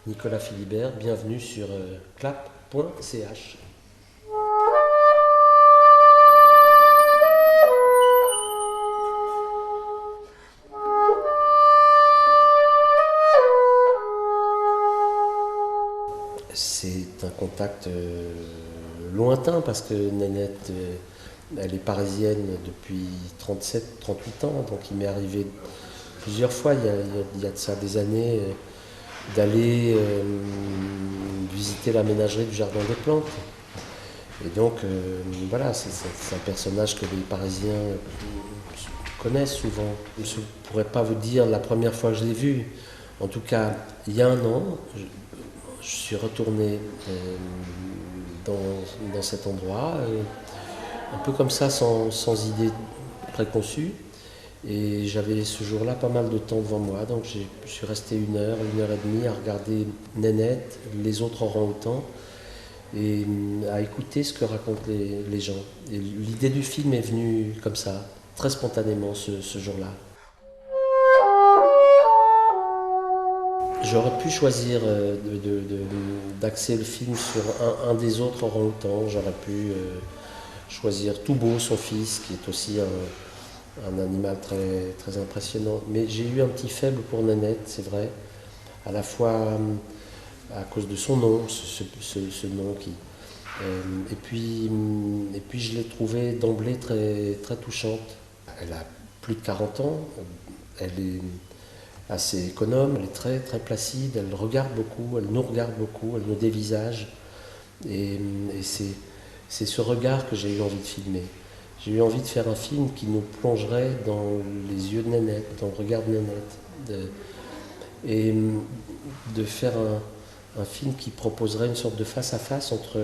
Nicolas Philibert, bienvenue sur clap.ch. C'est un contact lointain parce que Nénette, elle est parisienne depuis 37-38 ans, donc il m'est arrivé plusieurs fois, il y a de ça des années, d'aller visiter la ménagerie du Jardin des Plantes. Et donc voilà, c'est un personnage que les Parisiens connaissent souvent. Je ne pourrais pas vous dire la première fois que je l'ai vu. En tout cas, il y a un an, je suis retourné dans cet endroit, un peu comme ça, sans idée préconçue. Et j'avais ce jour-là pas mal de temps devant moi, donc je suis resté une heure et demie à regarder Nénette, les autres orang-outans, et à écouter ce que racontent les gens. Et l'idée du film est venue comme ça, très spontanément ce jour-là. J'aurais pu choisir d'axer le film sur un des autres orang-outans. J'aurais pu choisir Toubo, son fils, qui est aussi un animal très, très impressionnant. Mais j'ai eu un petit faible pour Nénette, c'est vrai, à la fois à cause de son nom, ce nom qui... et puis je l'ai trouvée d'emblée très, très touchante. Elle a plus de 40 ans, elle est assez économe, elle est très, très placide, elle regarde beaucoup, elle nous regarde beaucoup, elle nous dévisage. Et c'est ce regard que j'ai eu envie de filmer. J'ai eu envie de faire un film qui nous plongerait dans les yeux de Nénette, dans le regard de Nénette. Et de faire un film qui proposerait une sorte de face-à-face entre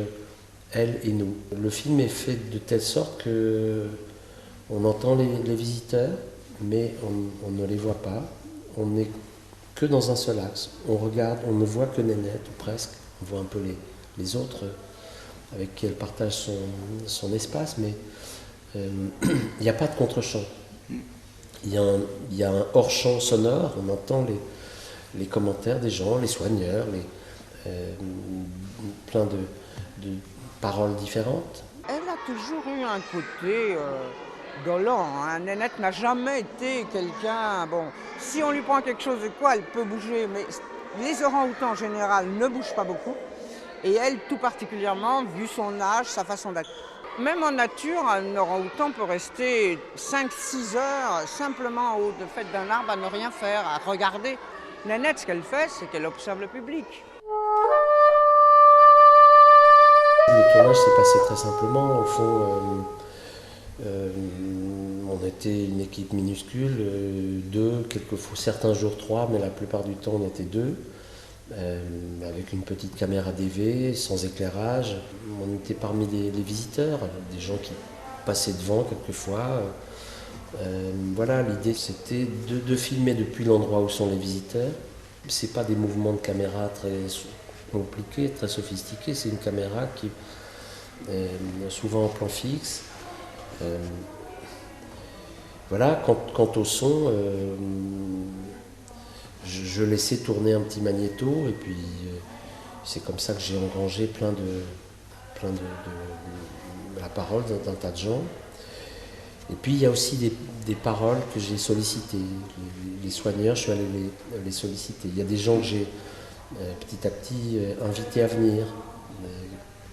elle et nous. Le film est fait de telle sorte qu'on entend les visiteurs, mais on ne les voit pas. On n'est que dans un seul axe. On regarde, on ne voit que Nénette, ou presque. On voit un peu les autres avec qui elle partage son espace, mais il n'y a pas de contre-champ. Il y a un hors-champ sonore, on entend les commentaires des gens, les soigneurs, plein de paroles différentes. Elle a toujours eu un côté dolent. Hein. Nénette n'a jamais été quelqu'un... Bon, si on lui prend quelque chose de quoi, elle peut bouger, mais les orang-outans en général ne bougent pas beaucoup. Et elle, tout particulièrement, vu son âge, sa façon d'être. Même en nature, un orang-outan peut rester 5-6 heures simplement au fait d'un arbre à ne rien faire, à regarder. Nénette, ce qu'elle fait, c'est qu'elle observe le public. Le tournage s'est passé très simplement. Au fond, on était une équipe minuscule, deux, quelquefois certains jours trois, mais la plupart du temps on était deux. Avec une petite caméra DV, sans éclairage. On était parmi les visiteurs, des gens qui passaient devant quelquefois. Voilà, l'idée c'était de filmer depuis l'endroit où sont les visiteurs. C'est pas des mouvements de caméra très compliqués, très sophistiqués, c'est une caméra qui est souvent en plan fixe. Voilà, quant au son, je laissais tourner un petit magnéto et puis c'est comme ça que j'ai engrangé plein de la parole d'un tas de gens. Et puis il y a aussi des paroles que j'ai sollicitées. Les soigneurs, je suis allé les solliciter. Il y a des gens que j'ai petit à petit invités à venir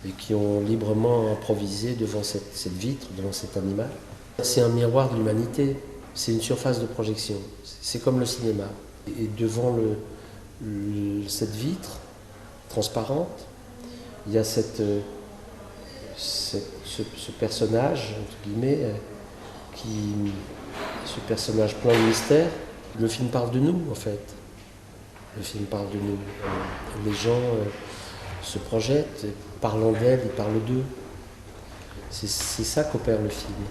et qui ont librement improvisé devant cette vitre, devant cet animal. C'est un miroir de l'humanité, c'est une surface de projection, c'est comme le cinéma. Et devant cette vitre transparente, il y a ce personnage, entre guillemets, ce personnage plein de mystère. Le film parle de nous, en fait. Le film parle de nous. Les gens se projettent, parlant d'elle, ils parlent d'eux. C'est ça qu'opère le film.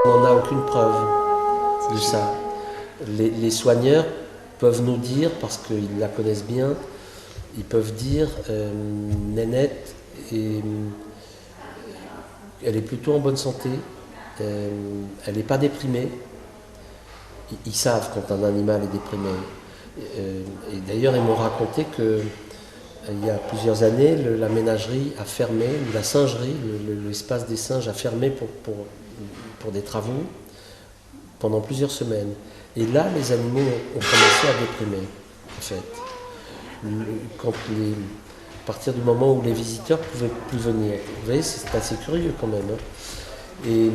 On n'a aucune preuve de ça. Les soigneurs peuvent nous dire, parce qu'ils la connaissent bien, ils peuvent dire Nénette, elle est plutôt en bonne santé, elle n'est pas déprimée. Ils savent quand un animal est déprimé. Et d'ailleurs, ils m'ont raconté que il y a plusieurs années, la ménagerie a fermé, la singerie, l'espace des singes a fermé pour des travaux pendant plusieurs semaines. Et là, les animaux ont commencé à déprimer, en fait. À partir du moment où les visiteurs ne pouvaient plus venir. Vous voyez, c'est assez curieux quand même. Hein. Et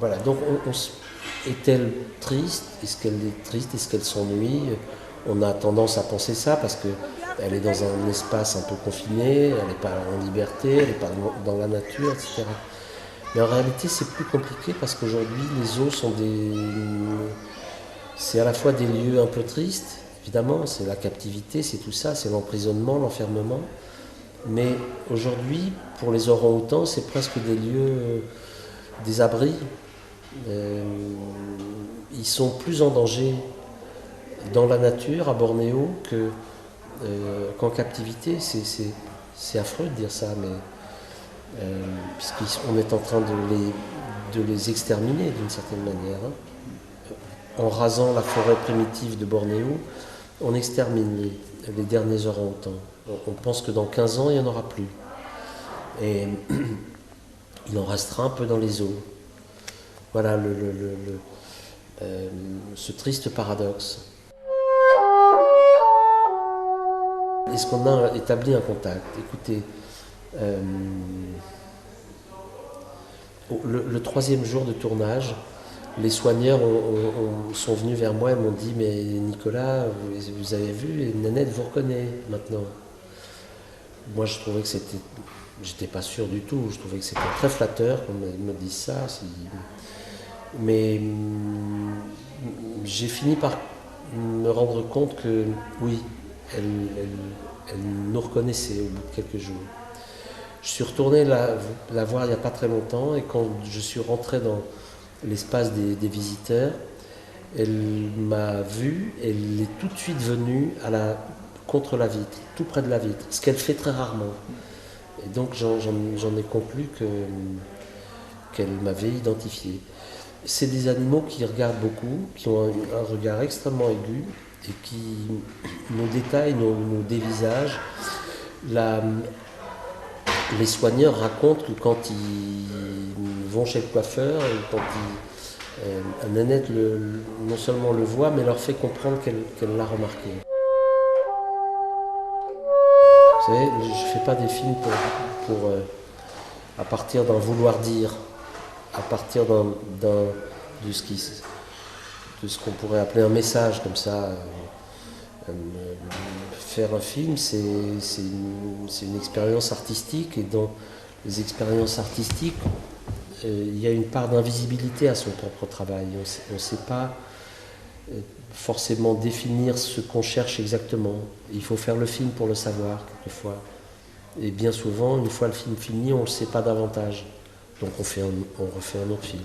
voilà, donc est-elle triste? Est-ce qu'elle est triste? Est-ce qu'elle s'ennuie? On a tendance à penser ça parce qu'elle est dans un espace un peu confiné, elle n'est pas en liberté, elle n'est pas dans la nature, etc. Mais en réalité, c'est plus compliqué parce qu'aujourd'hui, les zoos sont c'est à la fois des lieux un peu tristes, évidemment, c'est la captivité, c'est tout ça, c'est l'emprisonnement, l'enfermement. Mais aujourd'hui, pour les orang-outans, c'est presque des lieux, des abris. Ils sont plus en danger dans la nature, à Bornéo, qu'en captivité. C'est affreux de dire ça, mais puisqu'on est en train de les exterminer d'une certaine manière. Hein. En rasant la forêt primitive de Bornéo, on extermine les derniers orang-outans. On pense que dans 15 ans, il n'y en aura plus. Et il en restera un peu dans les eaux. Voilà ce triste paradoxe. Est-ce qu'on a établi un contact? Écoutez, le troisième jour de tournage, les soigneurs sont venus vers moi et m'ont dit « Mais Nicolas, vous avez vu, Nénette vous reconnaît maintenant ». Moi, je trouvais que c'était... J'étais pas sûr du tout, je trouvais que c'était très flatteur qu'on me dise ça. Mais j'ai fini par me rendre compte que oui, elle nous reconnaissait au bout de quelques jours. Je suis retourné la voir il n'y a pas très longtemps et quand je suis rentré dans l'espace des visiteurs, elle m'a vu, elle est tout de suite venue contre la vitre, tout près de la vitre, ce qu'elle fait très rarement. Et donc j'en ai conclu qu'elle m'avait identifié. C'est des animaux qui regardent beaucoup, qui ont un regard extrêmement aigu et qui nous détaillent, nous dévisagent. Les soigneurs racontent que quand ils vont chez le coiffeur, et quand Nénette non seulement le voit, mais leur fait comprendre qu'elle l'a remarqué. Vous savez, je ne fais pas des films à partir d'un vouloir dire, à partir de ce qu'on pourrait appeler un message comme ça. Faire un film, c'est une expérience artistique et dans les expériences artistiques, il y a une part d'invisibilité à son propre travail. On ne sait pas forcément définir ce qu'on cherche exactement. Il faut faire le film pour le savoir, quelquefois. Et bien souvent, une fois le film fini, on ne le sait pas davantage. Donc on refait un autre film.